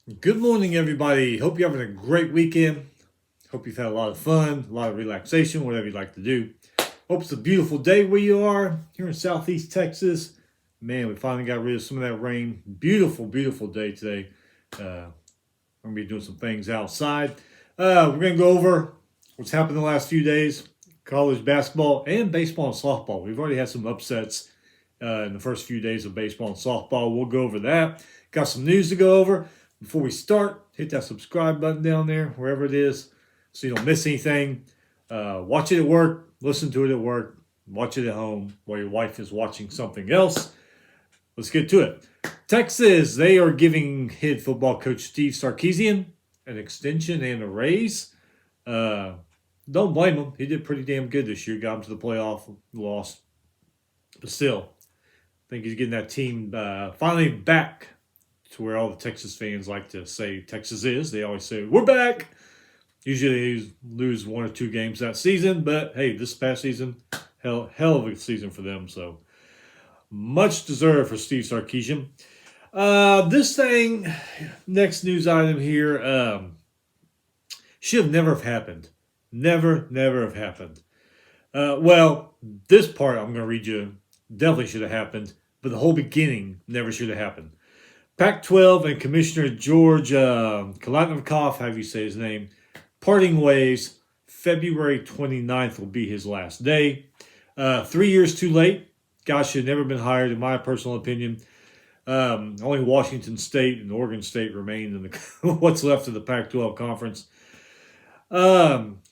Good morning, everybody. Hope you're having a great weekend. Hope you've had a lot of fun, a lot of relaxation, whatever you like to do. Hope it's a beautiful day where you are here in Southeast Texas. Man, we finally got rid of some of that rain. Beautiful, beautiful day today. We're going to be doing some things outside. We're going to go over what's happened the last few days college basketball and baseball and softball. We've already had some upsets in the first few days of baseball and softball. We'll go over that. Got some news to go over. Before we start, hit that subscribe button down there, wherever it is, so you don't miss anything. Watch it at work, listen to it at work, watch it at home while your wife is watching something else. Let's get to it. Texas, they are giving head football coach Steve Sarkisian an extension and a raise. Don't blame him. He did pretty damn good this year. Got him to the playoff, lost. But still, I think he's getting that team finally back to where all the Texas fans like to say Texas is. They always say, we're back. Usually they lose one or two games that season, but hey, this past season, hell of a season for them. So much deserved for Steve Sarkisian. This thing, next news item here, should have never have happened. Never have happened. Well, this part I'm going to read you definitely should have happened, but the whole beginning never should have happened. Pac-12 and Commissioner George Kalatnikov, however you say his name, parting ways. February 29th will be his last day. 3 years too late. Guy should have never been hired, in my personal opinion. Only Washington State and Oregon State remain in the what's left of the Pac-12 conference.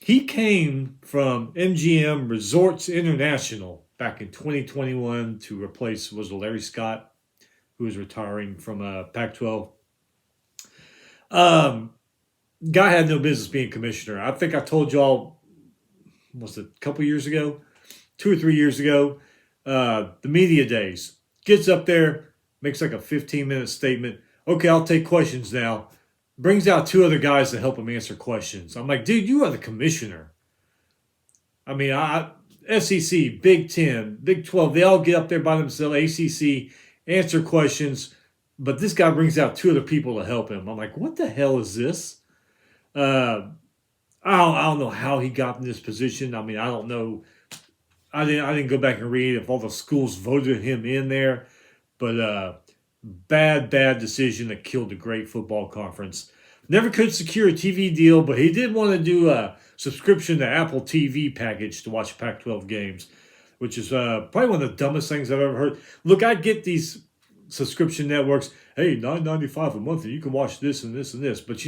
He came from MGM Resorts International back in 2021 to replace, was it Larry Scott, who is retiring from Pac-12. Guy had no business being commissioner. I think I told y'all, was it a couple years ago? 2 or 3 years ago. The media days. Gets up there, makes like a 15-minute statement. Okay, I'll take questions now. Brings out 2 other guys to help him answer questions. I'm like, dude, you are the commissioner. I mean, SEC, Big 10, Big 12, they all get up there by themselves, ACC, answer questions, but this guy brings out 2 other people to help him. I'm like, what the hell is this? I don't know how he got in this position. I mean, I don't know. I didn't go back and read if all the schools voted him in there, but bad decision that killed a great football conference. Never could secure a TV deal, but he did want to do a subscription to Apple TV package to watch Pac-12 games, which is probably one of the dumbest things I've ever heard. Look, I get these subscription networks. Hey, $9.95 a month, and you can watch this and this and this. But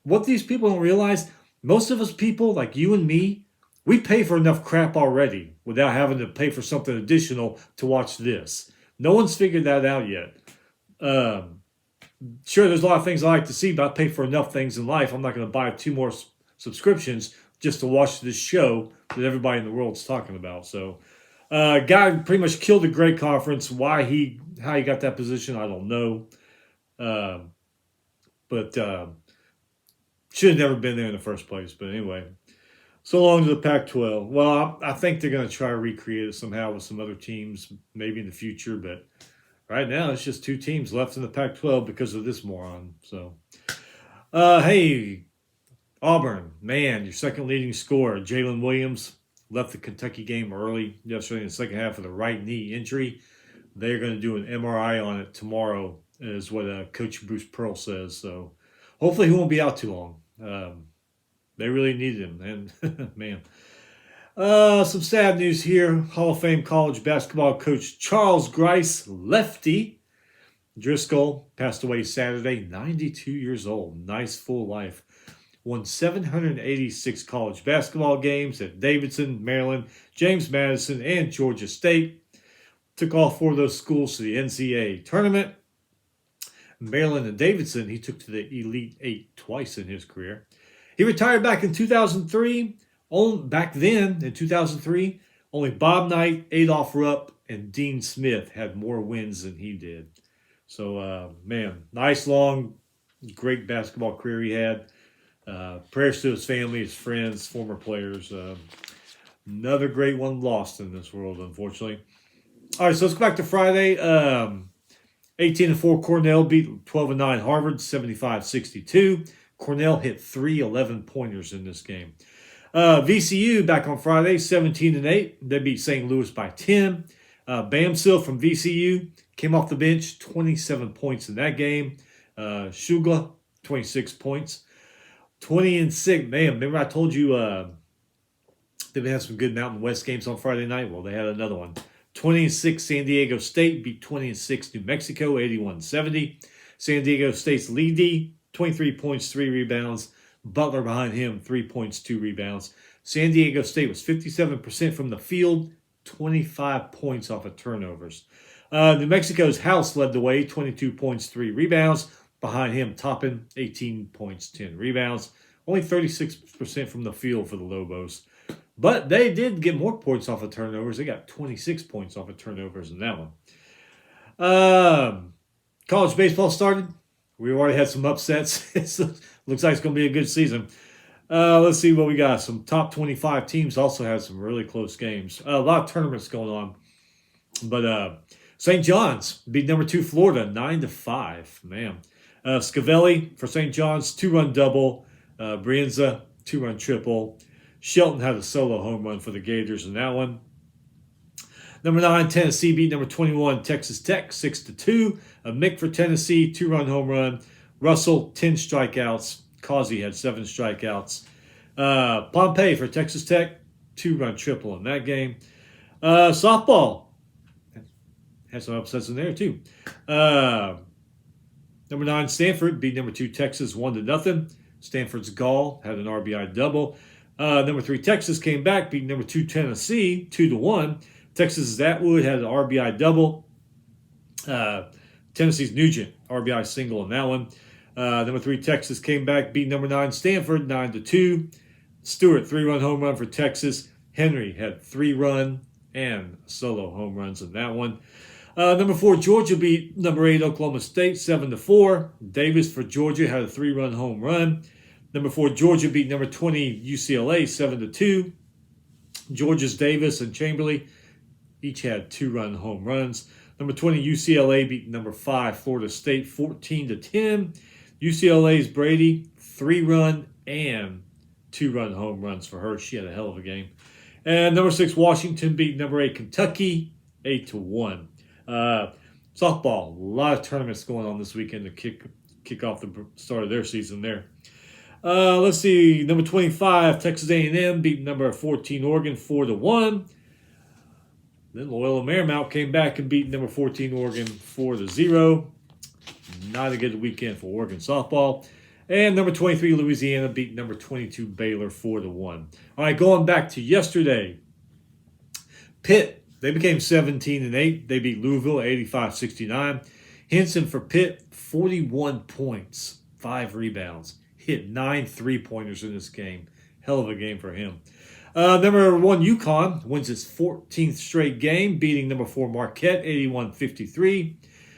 what these people don't realize, most of us people, like you and me, we pay for enough crap already without having to pay for something additional to watch this. No one's figured that out yet. Sure, there's a lot of things I like to see, but I pay for enough things in life. I'm not going to buy 2 more subscriptions just to watch this show that everybody in the world's talking about. So, guy pretty much killed a great conference. How he got that position, I don't know. But should have never been there in the first place. But anyway, so long to the Pac-12. Well, I think they're going to try to recreate it somehow with some other teams, maybe in the future. But right now, it's just 2 teams left in the Pac-12 because of this moron. So, hey, Auburn, man, your second leading scorer, Jalen Williams, left the Kentucky game early yesterday in the second half with a right knee injury. They're going to do an MRI on it tomorrow, is what Coach Bruce Pearl says. So hopefully he won't be out too long. They really need him. And, man. Some sad news here. Hall of Fame college basketball coach Charles Grice, lefty Driscoll, passed away Saturday, 92 years old. Nice full life. Won 786 college basketball games at Davidson, Maryland, James Madison, and Georgia State. Took all 4 of those schools to the NCAA tournament. Maryland and Davidson, he took to the Elite 8 twice in his career. He retired back in 2003. Back then, in 2003, only Bob Knight, Adolph Rupp, and Dean Smith had more wins than he did. So, man, nice, long, great basketball career he had. Prayers to his family, his friends, former players. Another great one lost in this world, unfortunately. All right, so let's go back to Friday. 18-4 Cornell beat 12-9 Harvard 75-62. Cornell hit 3 11-pointers in this game. VCU back on Friday, 17-8. They beat St. Louis by 10. Bamsil from VCU came off the bench, 27 points in that game. Shugla, 26 points. 20-6. Man, remember I told you they had some good Mountain West games on Friday night? Well, they had another one. 20-6 San Diego State beat 20-6 New Mexico, 81-70. San Diego State's lead D, 23 points, 3 rebounds. Butler behind him, 3 points, 2 rebounds. San Diego State was 57% from the field, 25 points off of turnovers. New Mexico's House led the way, 22 points, 3 rebounds. Behind him, Toppin, 18 points, 10 rebounds. Only 36% from the field for the Lobos. But they did get more points off of turnovers. They got 26 points off of turnovers in that one. College baseball started. We already had some upsets. Looks like it's going to be a good season. Let's see what we got. Some top 25 teams also had some really close games. A lot of tournaments going on. But St. John's beat number 2 Florida 9-5. Man. Scavelli for St. John's, 2-run double. Brienza, 2-run triple. Shelton had a solo home run for the Gators in that one. Number 9, Tennessee beat number 21, Texas Tech, 6-2. Mick for Tennessee, 2-run home run. Russell, 10 strikeouts. Causey had 7 strikeouts. Pompey for Texas Tech, 2-run triple in that game. Softball had some upsets in there too. Number 9, Stanford beat number 2, Texas, 1-0. Stanford's Gall had an RBI double. Number 3, Texas came back, beat number 2, Tennessee, 2-1. Texas's Atwood had an RBI double. Tennessee's Nugent, RBI single in that one. Number 3, Texas came back, beat number 9, Stanford, 9-2. Stewart, 3-run home run for Texas. Henry had 3-run and solo home runs in that one. Number 4, Georgia beat number 8, Oklahoma State, 7-4. Davis for Georgia had a 3-run home run. Number 4, Georgia beat number 20, UCLA, 7-2. Georgia's Davis and Chamberlain each had 2-run home runs. Number 20, UCLA beat number 5, Florida State, 14-10. UCLA's Brady, 3-run and 2-run home runs for her. She had a hell of a game. And number 6, Washington beat number 8, Kentucky, 8-1. Softball, a lot of tournaments going on this weekend to kick off the start of their season there. Let's see, number 25, Texas A&M beat number 14, Oregon, 4-1. Then Loyola Marymount came back and beat number 14, Oregon, 4-0. Not a good weekend for Oregon softball. And number 23, Louisiana beat number 22, Baylor, 4-1. All right, going back to yesterday, Pitt, they became 17-8. They beat Louisville 85-69. Henson for Pitt, 41 points, 5 rebounds. Hit 9 3-pointers in this game. Hell of a game for him. Number 1, UConn wins its 14th straight game, beating number 4, Marquette, 81-53.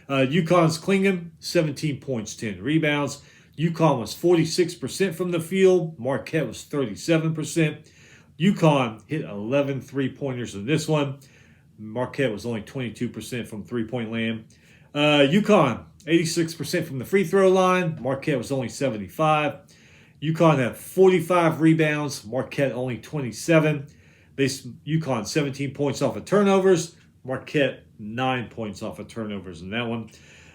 UConn's Klingham, 17 points, 10 rebounds. UConn was 46% from the field. Marquette was 37%. UConn hit 11 3-pointers in this one. Marquette was only 22% from three-point land. UConn, 86% from the free throw line. Marquette was only 75. UConn had 45 rebounds. Marquette only 27. UConn 17 points off of turnovers. Marquette 9 points off of turnovers in that one.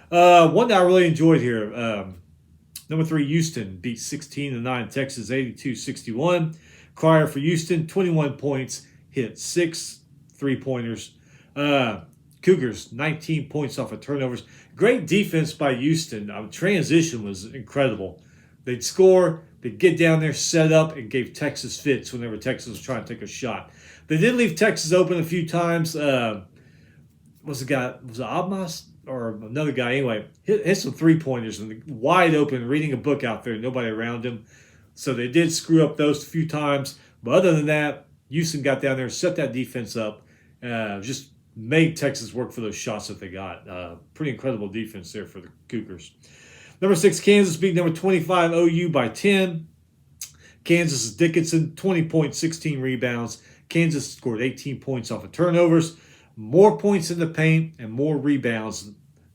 One that I really enjoyed here. Number 3, Houston beat 16-9 Texas 82-61. Cryer for Houston, 21 points, hit 6 3-pointers. Cougars, 19 points off of turnovers. Great defense by Houston. Transition was incredible. They'd score, they'd get down there, set up, and gave Texas fits whenever Texas was trying to take a shot. They did leave Texas open a few times. Was it Abmas or another guy? Anyway, hit some 3-pointers and wide open, reading a book out there, nobody around him. So they did screw up those a few times. But other than that, Houston got down there, set that defense up, just made Texas work for those shots that they got. Pretty incredible defense there for the Cougars. Number 6, Kansas beat number 25, OU by 10. Kansas' Dickinson, 20 points, 16 rebounds. Kansas scored 18 points off of turnovers. More points in the paint and more rebounds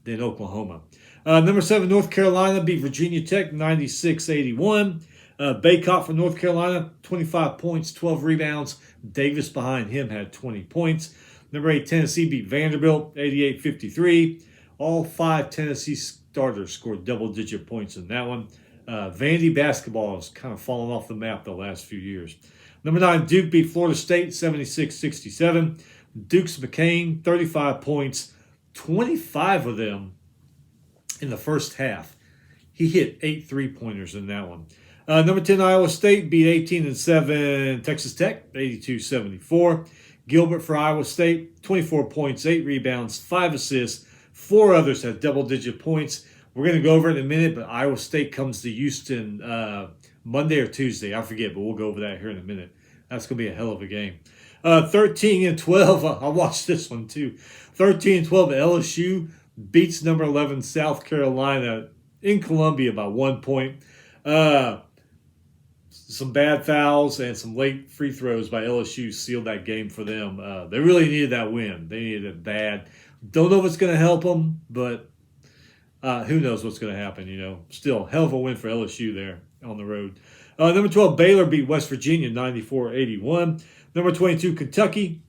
than Oklahoma. Number 7, North Carolina beat Virginia Tech 96-81. Baycott from North Carolina, 25 points, 12 rebounds. Davis behind him had 20 points. Number 8, Tennessee beat Vanderbilt 88-53. All 5 Tennessee starters scored double-digit points in that one. Vandy basketball has kind of fallen off the map the last few years. Number 9, Duke beat Florida State 76-67. Duke's McCain, 35 points, 25 of them in the first half. He hit 8 3-pointers in that one. Number 10, Iowa State beat 18-7 Texas Tech, 82-74. Gilbert for Iowa State, 24 points, 8 rebounds, 5 assists. 4 others had double-digit points. We're going to go over it in a minute, but Iowa State comes to Houston Monday or Tuesday. I forget, but we'll go over that here in a minute. That's going to be a hell of a game. 13-12, I watched this one too. 13-12, LSU beats number 11 South Carolina in Columbia by 1 point. Some bad fouls and some late free throws by LSU sealed that game for them. They really needed that win. They needed it bad. Don't know if it's going to help them, but who knows what's going to happen, you know. Still, hell of a win for LSU there on the road. Number 12, Baylor beat West Virginia 94-81. Number 22, Kentucky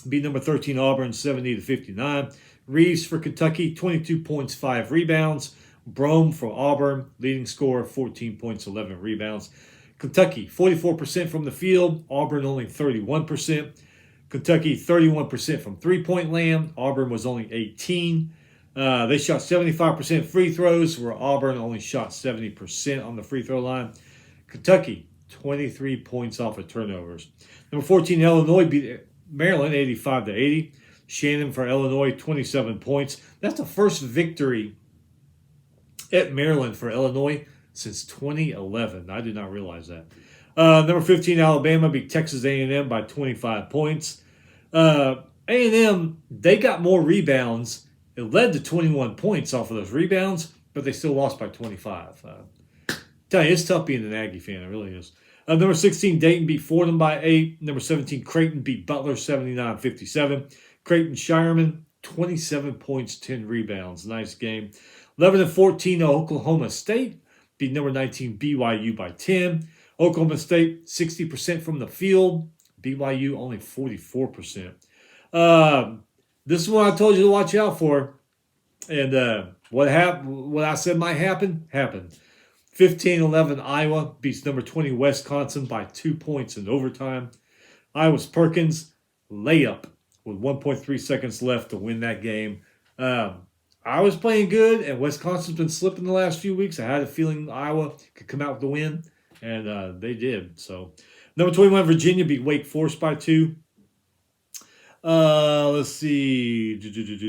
beat number 13, Auburn 70-59. Reeves for Kentucky, 22 points, 5 rebounds. Brome for Auburn, leading scorer, 14 points, 11 rebounds. Kentucky, 44% from the field. Auburn only 31%. Kentucky, 31% from three-point land. Auburn was only 18. They shot 75% free throws, where Auburn only shot 70% on the free throw line. Kentucky, 23 points off of turnovers. Number 14, Illinois beat Maryland 85-80. Shannon for Illinois, 27 points. That's the first victory at Maryland for Illinois since 2011. I did not realize that. Number 15, Alabama beat Texas A&M by 25 points. A&M, they got more rebounds. It led to 21 points off of those rebounds, but they still lost by 25. Tell you, it's tough being an Aggie fan. It really is. Number 16, Dayton beat Fordham by 8. Number 17, Creighton beat Butler 79-57. Creighton Shireman, 27 points, 10 rebounds. Nice game. 11-14, Oklahoma State beat number 19, BYU by 10. Oklahoma State, 60% from the field. BYU only 44%. This is what I told you to watch out for. And what I said might happen, happened. 15-11, Iowa beats number 20, Wisconsin by 2 points in overtime. Iowa's Perkins, layup with 1.3 seconds left to win that game. I was playing good, and Wisconsin's been slipping the last few weeks. I had a feeling Iowa could come out with the win, and they did. So, number 21, Virginia beat Wake Forest by 2. Let's see.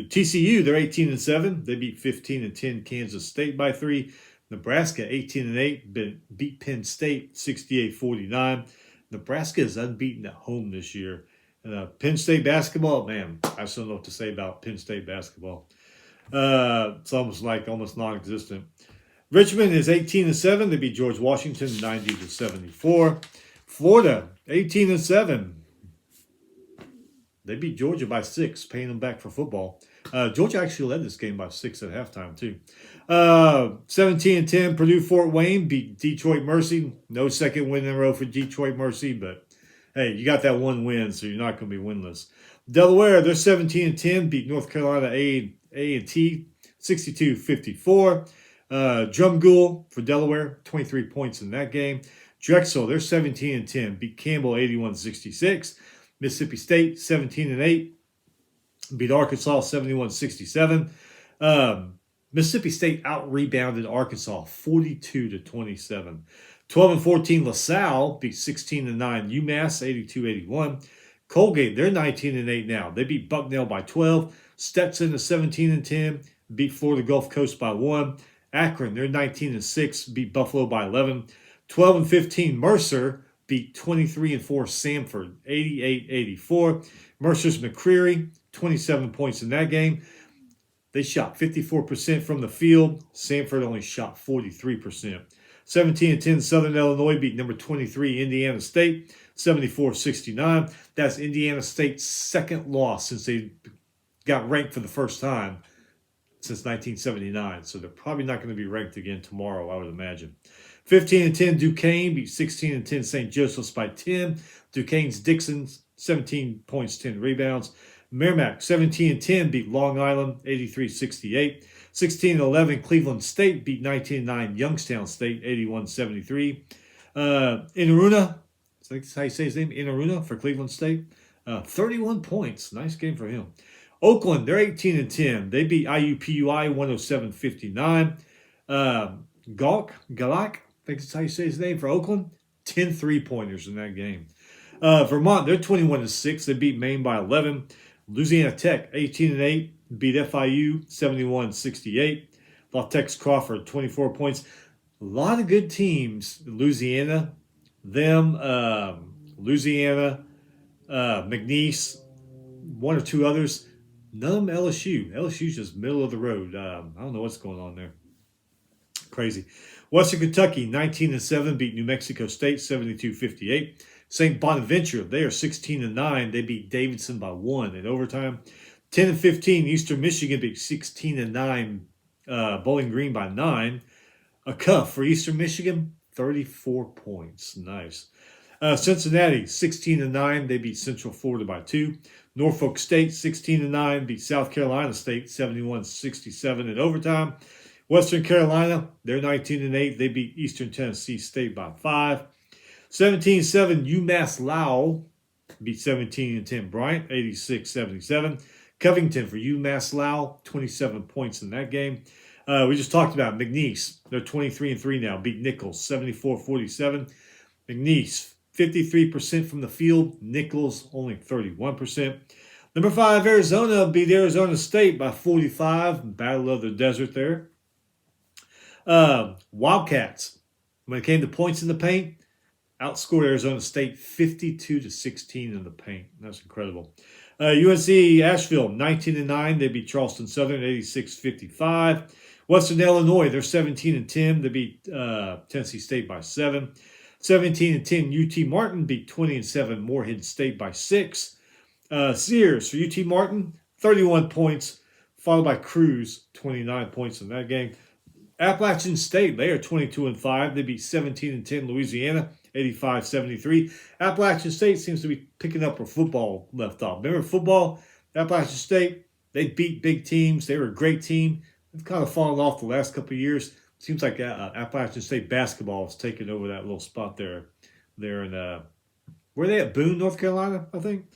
TCU, they're 18-7. They beat 15-10 Kansas State by 3. Nebraska, 18-8, beat Penn State 68-49. Nebraska is unbeaten at home this year. Penn State basketball, man, I still don't know what to say about Penn State basketball. It's almost non-existent. Richmond is 18-7. They beat George Washington 90-74. Florida, 18-7. They beat Georgia by 6, paying them back for football. Georgia actually led this game by 6 at halftime, too. 17-10, Purdue Fort Wayne beat Detroit Mercy. No second win in a row for Detroit Mercy, but hey, you got that one win, so you're not going to be winless. Delaware, they're 17-10, beat North Carolina A&T 62-54. Drumgoole for Delaware, 23 points in that game. Drexel, they're 17-10, beat Campbell 81-66. Mississippi State, 17-8, beat Arkansas 71-67. Mississippi State out-rebounded Arkansas 42-27. 12-14, LaSalle beat 16-9 UMass 82-81. Colgate, they're 19-8 now. They beat Bucknell by 12. Stetson is 17-10, beat Florida Gulf Coast by 1. Akron, they're 19-6, beat Buffalo by 11. 12-15, Mercer beat 23-4 Samford 88-84. Mercer's McCreary, 27 points in that game. They shot 54% from the field. Samford only shot 43%. 17-10, Southern Illinois beat number 23, Indiana State, 74-69. That's Indiana State's second loss since they got ranked for the first time. since 1979. So they're probably not going to be ranked again tomorrow, I would imagine. 15-10 Duquesne beat 16-10 St. Joseph's by 10. Duquesne's Dixon, 17 points, 10 rebounds. Merrimack, 17-10 beat Long Island, 83-68. 16-11 Cleveland State beat 19-9 Youngstown State, 81-73. Inaruna, I think that's how you say his name, Inaruna for Cleveland State, 31 points. Nice game for him. Oakland, they're 18-10. They beat IUPUI 107-59. Galak, I think that's how you say his name for Oakland, 10 3-pointers in that game. Vermont, they're 21-6. They beat Maine by 11. Louisiana Tech, 18-8, beat FIU 71-68. La Tex Crawford, 24 points. A lot of good teams. Louisiana, McNeese, one or two others. None of them LSU. LSU's just middle of the road. I don't know what's going on there. Crazy. Western Kentucky, 19-7, beat New Mexico State 72-58. St. Bonaventure, they are 16-9. They beat Davidson by 1 in overtime. 10-15, Eastern Michigan beat 16-9, Bowling Green by 9. A cuff for Eastern Michigan, 34 points. Nice. Cincinnati, 16-9. They beat Central Florida by 2. Norfolk State, 16-9, beat South Carolina State 71-67 in overtime. Western Carolina, they're 19-8. They beat Eastern Tennessee State by 5. 17-7, UMass Lowell beat 17-10 Bryant, 86-77. Covington for UMass Lowell, 27 points in that game. We just talked about McNeese. They're 23-3 now. Beat Nichols, 74-47. McNeese, 53% from the field. Nichols, only 31%. Number 5, Arizona beat Arizona State by 45. Battle of the Desert there. Wildcats, when it came to points in the paint, outscored Arizona State 52-16 in the paint. That's incredible. UNC Asheville, 19-9. They beat Charleston Southern, 86-55. Western Illinois, they're 17-10. They beat Tennessee State by 7. 17-10, UT Martin beat 20-7 Morehead State by 6. Sears for UT Martin, 31 points, followed by Cruz, 29 points in that game. Appalachian State, they are 22-5. They beat 17-10 Louisiana, 85-73. Appalachian State seems to be picking up where football left off. Remember football? Appalachian State, they beat big teams. They were a great team. They've kind of fallen off the last couple of years. Seems like Appalachian State basketball is taking over that little spot there. They're in, were they at Boone, North Carolina, I think?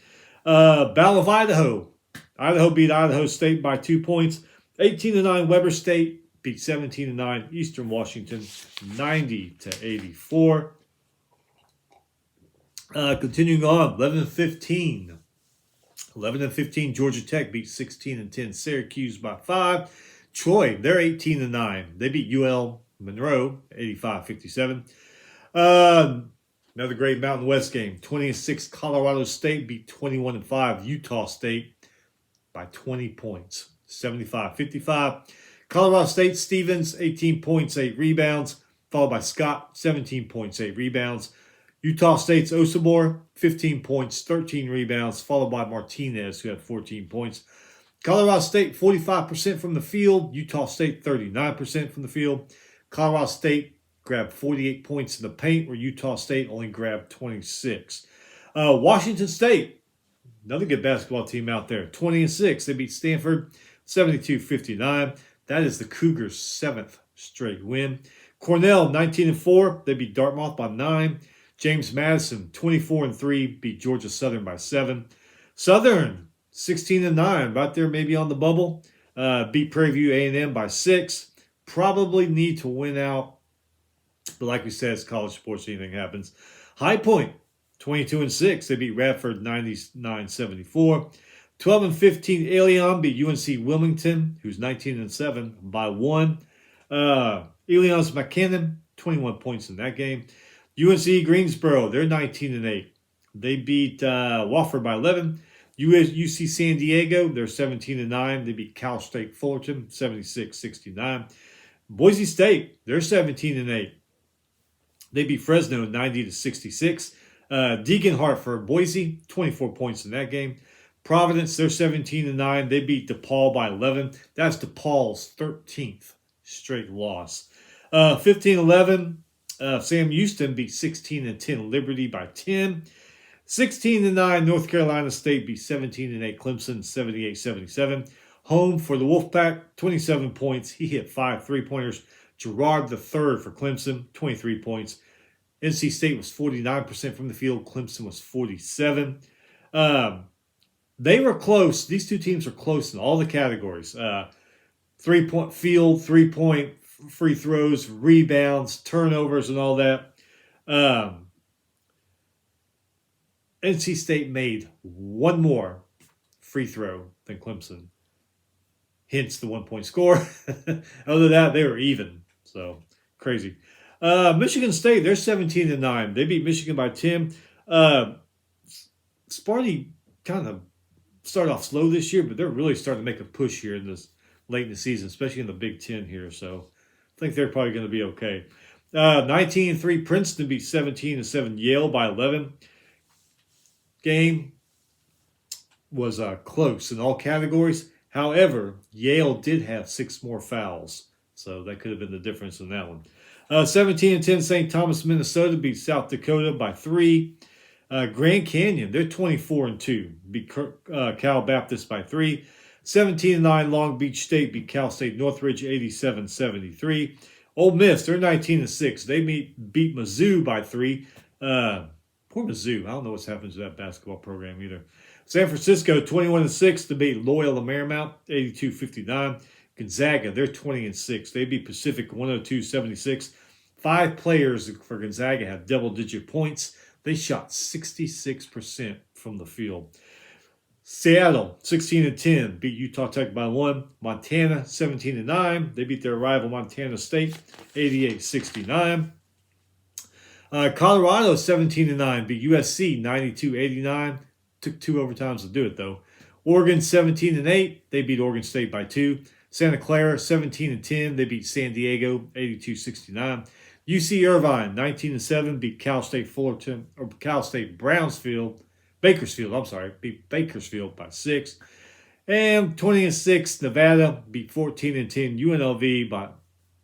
Battle of Idaho. Idaho beat Idaho State by 2 points. 18-9 Weber State beat 17-9 Eastern Washington, 90-84. Continuing on, 11-15. 11-15 Georgia Tech beat 16-10 Syracuse by 5. Troy, they're 18-9. They beat UL Monroe, 85-57. Another great Mountain West game. 20-6 Colorado State beat 21-5 Utah State by 20 points, 75-55. Colorado State Stevens, 18 points, 8 rebounds, followed by Scott, 17 points, 8 rebounds. Utah State's Osobor, 15 points, 13 rebounds, followed by Martinez, who had 14 points. Colorado State, 45% from the field. Utah State, 39% from the field. Colorado State grabbed 48 points in the paint, where Utah State only grabbed 26. Washington State, another good basketball team out there, 20-6. They beat Stanford, 72-59. That is the Cougars' 7th straight win. Cornell, 19-4. They beat Dartmouth by 9. James Madison, 24-3, beat Georgia Southern by 7. Southern, 16-9, right there maybe on the bubble. Beat Prairie View A&M by 6. Probably need to win out. But like we said, it's college sports, anything happens. High Point, 22-6. They beat Radford 99-74. 12-15, Elion beat UNC Wilmington, who's 19-7, by 1. Elion's McKinnon, 21 points in that game. UNC Greensboro, they're 19-8. They beat Wofford by 11. UC San Diego, they're 17-9. They beat Cal State Fullerton, 76-69. Boise State, they're 17-8. They beat Fresno 90-66. Deacon Hart for Boise, 24 points in that game. Providence, they're 17-9. They beat DePaul by 11. That's DePaul's 13th straight loss. 15-11, Sam Houston beat 16-10 Liberty by 10. 16-9, North Carolina State beat 17-8 Clemson, 78-77. Home for the Wolfpack, 27 points. He hit 5 3-pointers. Gerard the third for Clemson, 23 points. NC State was 49% from the field. Clemson was 47%. They were close. These two teams were close in all the categories. 3-point field, 3-point free throws, rebounds, turnovers, and all that. NC State made one more free throw than Clemson. Hence the 1-point score. Other than that, they were even. So, crazy. Michigan State, they're 17-9. They beat Michigan by 10. Sparty kind of started off slow this year, but they're really starting to make a push here in this late in the season, especially in the Big Ten here. So, I think they're probably going to be okay. 19-3, Princeton beat 17-7 Yale by 11. Game was close in all categories. However, Yale did have 6 more fouls, so that could have been the difference in that one. 17-10, St. Thomas, Minnesota beat South Dakota by 3. Grand Canyon, they're 24-2, beat Cal Baptist by 3. 17-9, Long Beach State beat Cal State Northridge 87-73. Ole Miss, they're 19-6. They beat Mizzou by 3. Poor Mizzou. I don't know what's happened to that basketball program either. San Francisco, 21-6 to beat Loyola Marymount, 82-59. Gonzaga, they're 20-6. They beat Pacific 102-76. 5 players for Gonzaga had double-digit points. They shot 66% from the field. Seattle, 16-10, beat Utah Tech by 1. Montana, 17-9. They beat their rival Montana State, 88-69. Colorado, 17-9, beat USC, 92-89. Took 2 overtimes to do it, though. Oregon, 17-8. They beat Oregon State by 2. Santa Clara, 17-10. They beat San Diego, 82-69. UC Irvine, 19-7, beat Cal State Bakersfield, beat Bakersfield by 6. And 20-6, Nevada beat 14-10 UNLV by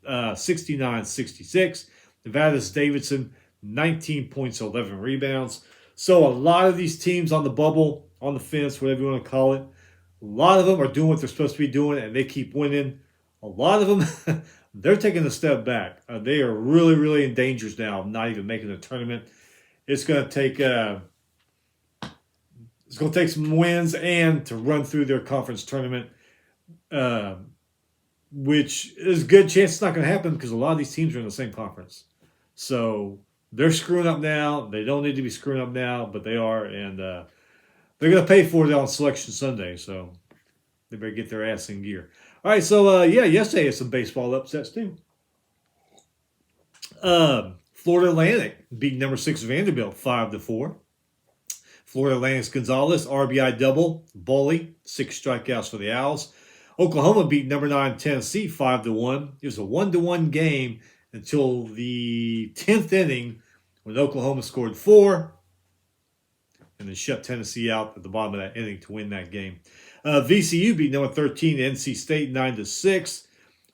69-66. Nevada's Davidson, 19 points, 11 rebounds. So a lot of these teams on the bubble, on the fence, whatever you want to call it, a lot of them are doing what they're supposed to be doing, and they keep winning. A lot of them, they're taking a step back. They are really, really in danger now of not even making the tournament. It's going to take some wins and to run through their conference tournament, which is a good chance it's not going to happen because a lot of these teams are in the same conference. So they're screwing up now. They don't need to be screwing up now, but they are, and they're going to pay for it on Selection Sunday. So they better get their ass in gear. All right, so yesterday had some baseball upsets too. Florida Atlantic beat number 6 Vanderbilt 5-4. Florida Atlantic's Gonzalez, RBI double. Bully, 6 strikeouts for the Owls. Oklahoma beat number 9 Tennessee 5-1. It was a 1-1 game until the 10th inning when Oklahoma scored 4 and then shut Tennessee out at the bottom of that inning to win that game. VCU beat number 13 NC State 9-6.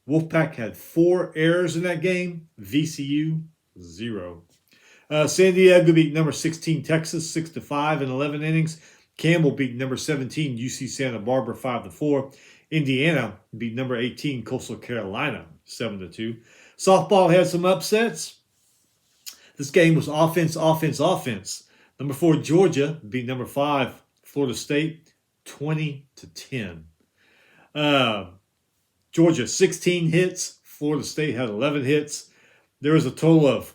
Wolfpack had 4 errors in that game. VCU, 0. San Diego beat number 16 Texas 6-5 in 11 innings. Campbell beat number 17 UC Santa Barbara 5-4. Indiana beat number 18 Coastal Carolina 7-2. Softball had some upsets. This game was offense. Number 4 Georgia beat number 5 Florida State 20-10. Georgia 16 hits. Florida State had 11 hits. There was a total of,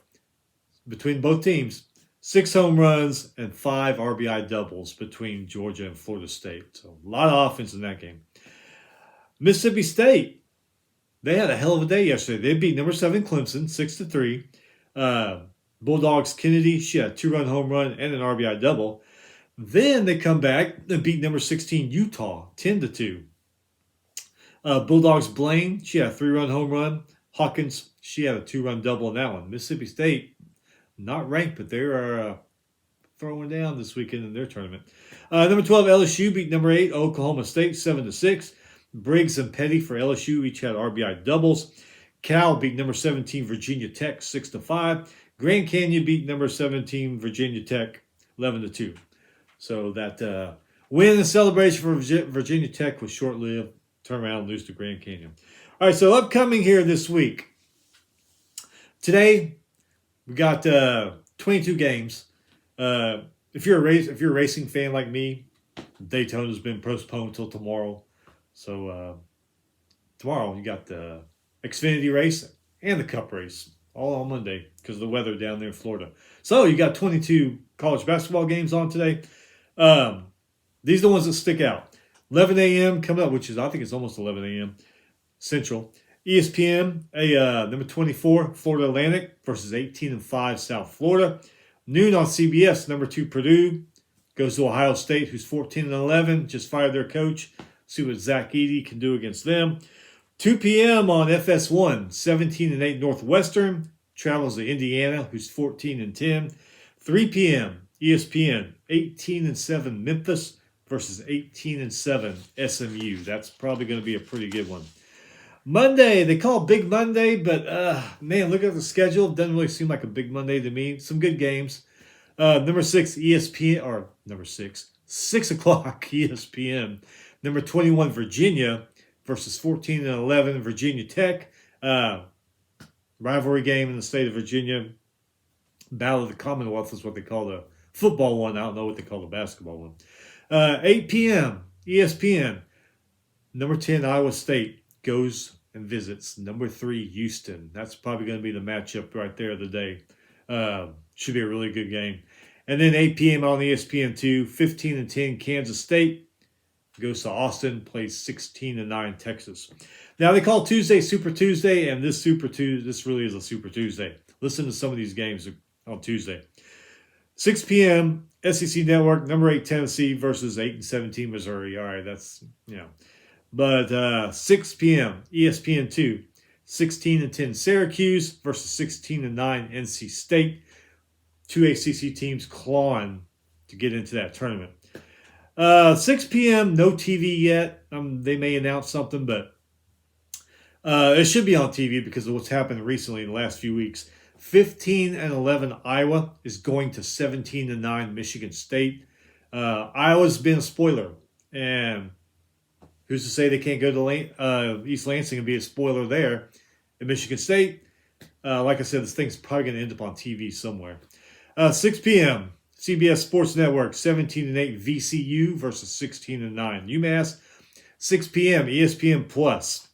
between both teams, 6 home runs and 5 RBI doubles between Georgia and Florida State. So a lot of offense in that game. Mississippi State, they had a hell of a day yesterday. They beat number 7 Clemson 6-3. Bulldogs Kennedy, she had a 2-run home run and an RBI double. Then they come back and beat number 16 Utah 10-2. Bulldogs Blaine, she had a 3-run home run. Hawkins, she had a 2-run double in that one. Mississippi State, not ranked, but they are throwing down this weekend in their tournament. Number 12, LSU beat number 8, Oklahoma State, 7-6. Briggs and Petty for LSU each had RBI doubles. Cal beat number 17, Virginia Tech, 6-5. Grand Canyon beat number 17, Virginia Tech, 11-2. So that win and celebration for Virginia Tech was short-lived. Turn around and lose to Grand Canyon. All right, so upcoming here this week. Today, we got 22 games. If you're a racing fan like me, Daytona's been postponed until tomorrow. So tomorrow you got the Xfinity race and the Cup race all on Monday because of the weather down there in Florida. So you got 22 college basketball games on today. These are the ones that stick out. 11 a.m. coming up, which is I think it's almost 11 a.m. Central. ESPN, number 24, Florida Atlantic versus 18-5 South Florida. Noon on CBS, number 2 Purdue goes to Ohio State, who's 14-11, just fired their coach. See what Zach Edey can do against them. 2 p.m. on FS1, 17-8 Northwestern travels to Indiana, who's 14-10. 3 p.m. ESPN, 18-7 Memphis versus 18-7 SMU. That's probably going to be a pretty good one. Monday, they call it Big Monday, but man, look at the schedule. It doesn't really seem like a Big Monday to me. Some good games. Number 6, ESPN, or number 6, 6 o'clock ESPN. Number 21, Virginia versus 14-11 Virginia Tech. Rivalry game in the state of Virginia. Battle of the Commonwealth is what they call the football one. I don't know what they call the basketball one. 8 p.m. ESPN. Number 10, Iowa State goes and visits number 3, Houston. That's probably going to be the matchup right there of the day. Should be a really good game. And then 8 p.m. on ESPN2, 15-10 Kansas State goes to Austin, plays 16-9 Texas. Now they call Tuesday Super Tuesday, and this really is a Super Tuesday. Listen to some of these games on Tuesday. 6 p.m. SEC Network, number 8 Tennessee versus 8-17 Missouri. All right, that's, But 6 p.m. ESPN2, 16-10 Syracuse versus 16-9 NC State. 2 ACC teams clawing to get into that tournament. 6 p.m. no TV yet. They may announce something, but it should be on TV because of what's happened recently in the last few weeks. 15-11 Iowa is going to 17-9 Michigan State. Iowa's been a spoiler, and who's to say they can't go to East Lansing and be a spoiler there? At Michigan State, like I said, this thing's probably going to end up on TV somewhere. 6 p.m. CBS Sports Network, 17-8 VCU versus 16-9 UMass. 6 p.m. ESPN Plus,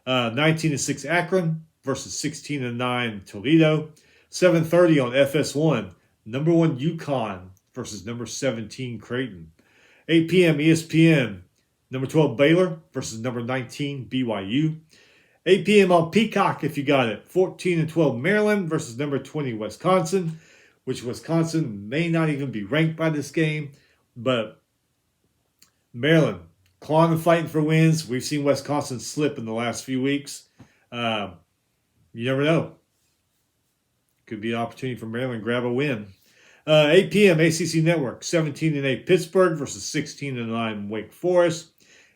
19-6 Akron versus 16-9 Toledo. 7:30 on FS1, number 1 UConn versus number 17 Creighton. 8 p.m. ESPN, number 12 Baylor versus number 19 BYU. 8 p.m. on Peacock if you got it. 14-12 Maryland versus number 20 Wisconsin, which Wisconsin may not even be ranked by this game, but Maryland clawing and fighting for wins. We've seen Wisconsin slip in the last few weeks. You never know. Could be an opportunity for Maryland to grab a win. 8 p.m. ACC Network, 17-8 Pittsburgh versus 16-9 Wake Forest.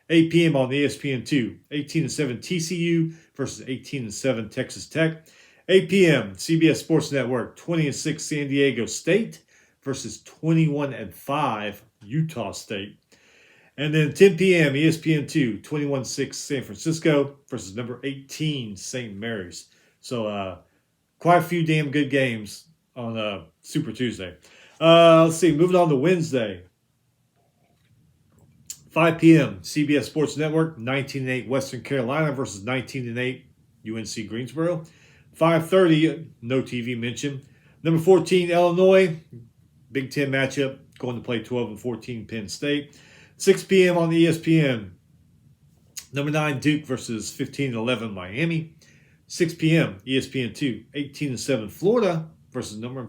8 p.m. on ESPN2, 18-7 TCU versus 18-7 Texas Tech. 8 p.m. CBS Sports Network, 20-6 San Diego State versus 21-5 Utah State. And then 10 p.m. ESPN2, 21-6 San Francisco versus number 18 St. Mary's. So quite a few damn good games on Super Tuesday. Let's see, moving on to Wednesday. 5 p.m. CBS Sports Network, 19-8 Western Carolina versus 19-8 UNC Greensboro. 5:30, no TV mention. Number 14, Illinois, Big Ten matchup, going to play 12-14 Penn State. 6 p.m. on ESPN. Number 9, Duke versus 15-11 Miami. 6 p.m. ESPN2, 18-7 Florida versus number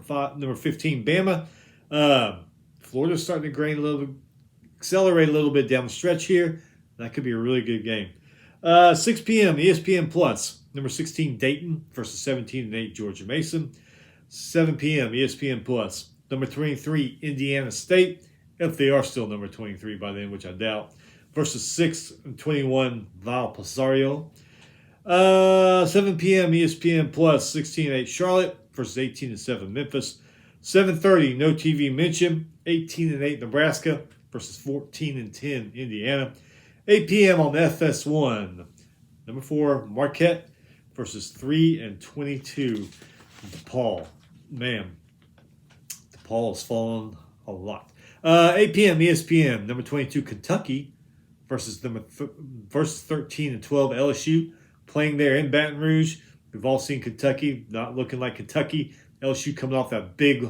15 Bama. Florida's starting to accelerate a little bit down the stretch here. That could be a really good game. 6 p.m. ESPN Plus, number 16 Dayton versus 17-8 Georgia Mason. 7 p.m. ESPN Plus, number 23, Indiana State, if they are still number 23 by then, which I doubt, versus 6 and 21, Valparaiso. 7 p.m. ESPN Plus, 16-8 Charlotte versus 18-7 Memphis. 7:30, no TV mention, 18-8 Nebraska versus 14-10 Indiana. 8 p.m. on FS1, number 4 Marquette versus 3-22 DePaul. Man, DePaul has fallen a lot. 8 p.m. ESPN, number 22 Kentucky versus 13-12 LSU, playing there in Baton Rouge. We've all seen Kentucky not looking like Kentucky. LSU coming off that big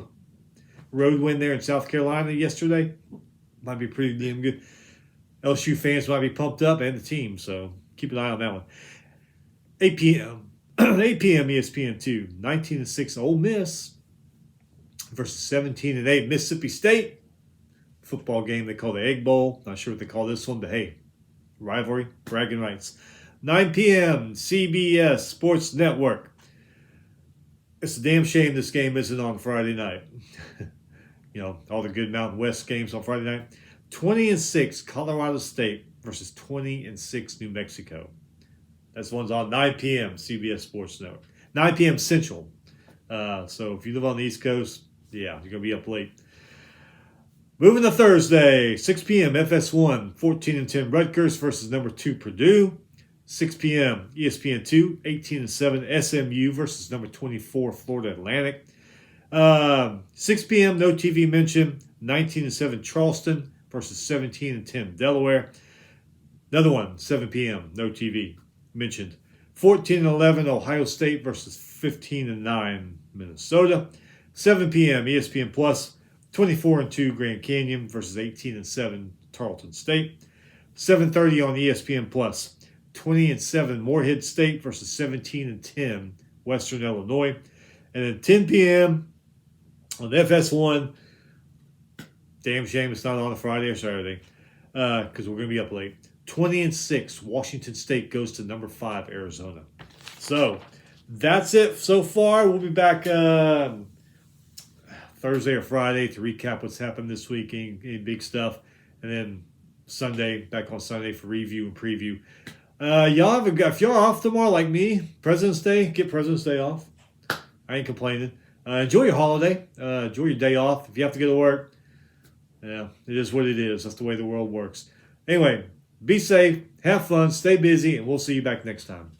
road win there in South Carolina yesterday. Might be pretty damn good. LSU fans might be pumped up, and the team, so keep an eye on that one. 8 p.m. 8 p.m. ESPN2, 19-6 Ole Miss versus 17-8 Mississippi State. Football game they call the Egg Bowl. Not sure what they call this one, but hey, rivalry, bragging rights. 9 p.m. CBS Sports Network. It's a damn shame this game isn't on Friday night. You know, all the good Mountain West games on Friday night. 20-6 Colorado State versus 20-6 New Mexico. That's one's on 9 p.m. CBS Sports Network. 9 p.m. Central. So if you live on the East Coast, yeah, you're going to be up late. Moving to Thursday, 6 p.m. FS1, 14-10 Rutgers versus number 2 Purdue. 6 p.m. ESPN2, 18-7 SMU versus number 24 Florida Atlantic. 6 p.m. no TV mention, 19-7 Charleston versus 17-10 Delaware. Another one, 7 p.m. no TV mentioned. 14-11 Ohio State versus 15-9 Minnesota. 7 p.m. ESPN Plus, 24-2 Grand Canyon versus 18-7 Tarleton State. 7:30 on ESPN Plus, 20-7 Morehead State versus 17-10 Western Illinois. And then 10 p.m. on FS1. Damn shame it's not on a Friday or Saturday because we're going to be up late. 20-6 Washington State goes to number 5 Arizona. So that's it so far. We'll be back Thursday or Friday to recap what's happened this week, any big stuff. And then Sunday, back on Sunday for review and preview. If y'all are off tomorrow like me, President's Day, get President's Day off. I ain't complaining. Enjoy your holiday. Enjoy your day off. If you have to go to work, yeah, it is what it is. That's the way the world works. Anyway, be safe, have fun, stay busy, and we'll see you back next time.